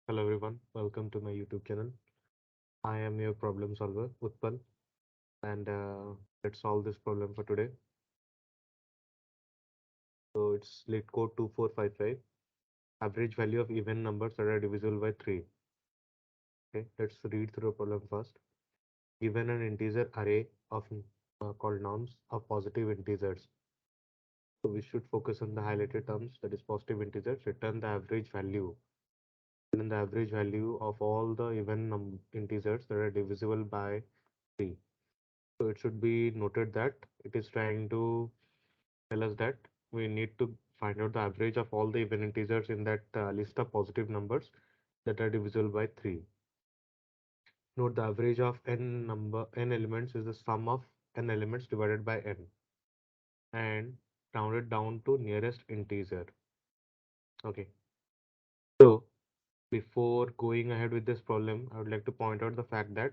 Hello everyone, welcome to my YouTube channel. I am your problem solver, Utpal, and let's solve this problem for today. So it's lit code 2455, average value of even numbers that are divisible by 3. Okay, let's read through the problem first. Given an integer array of called norms of positive integers. So we should focus on the highlighted terms, that is positive integers, return the average value. And then the average value of all the even integers that are divisible by 3. So it should be noted that it is trying to tell us that we need to find out the average of all the even integers in that list of positive numbers that are divisible by 3. Note the average of n elements is the sum of n elements divided by n and rounded down to nearest integer. Okay. So before going ahead with this problem, I would like to point out the fact that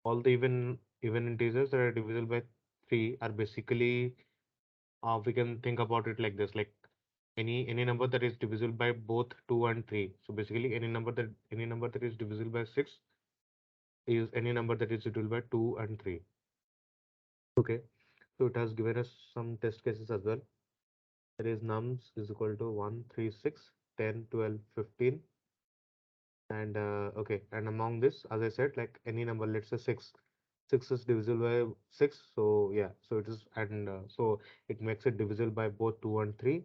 all the even integers that are divisible by 3 are basically we can think about it like this, like any number that is divisible by both 2 and 3. So basically any number that is divisible by 6 is any number that is divisible by 2 and 3. Okay, so it has given us some test cases as well. That is nums is equal to 1, 3, 6, 10, 12, 15. And okay, and among this, as I said, like any number, let's say 6 is divisible by 6. So yeah, so it is, and so it makes it divisible by both 2 and 3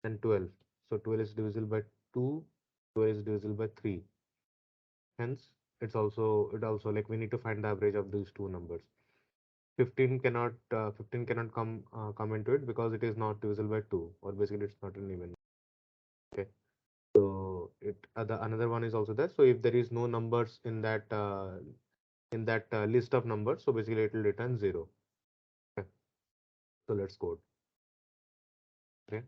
and 12. So 12 is divisible by 2, 12 is divisible by 3. Hence, it also like we need to find the average of these two numbers. 15 cannot come into it because it is not divisible by 2, or basically it's not an even. Okay. So the another one is also there. So if there is no numbers in that list of numbers, so basically it will return 0. Okay. So let's code. Okay.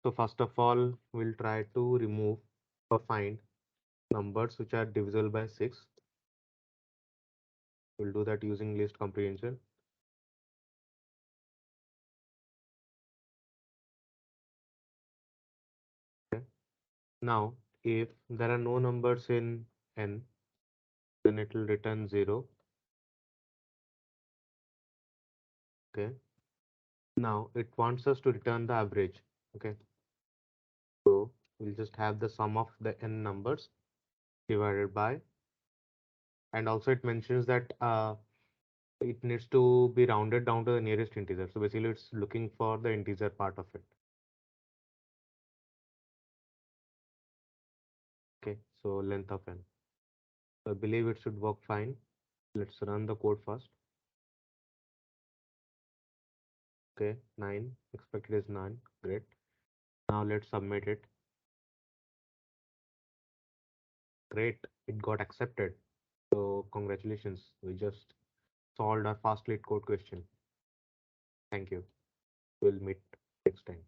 So first of all, we'll try to remove or find numbers which are divisible by 6. We'll do that using list comprehension. Okay. Now, if there are no numbers in n, then it will return 0. Okay. Now it wants us to return the average. Okay. So we'll just have the sum of the n numbers divided by, and also it mentions that it needs to be rounded down to the nearest integer. So basically it's looking for the integer part of it. Okay. So length of n. So I believe it should work fine. Let's run the code first. Okay. 9. Expected is 9. Great. Now let's submit it. Great. It got accepted. So congratulations. We just solved our fast lead code question. Thank you. We'll meet next time.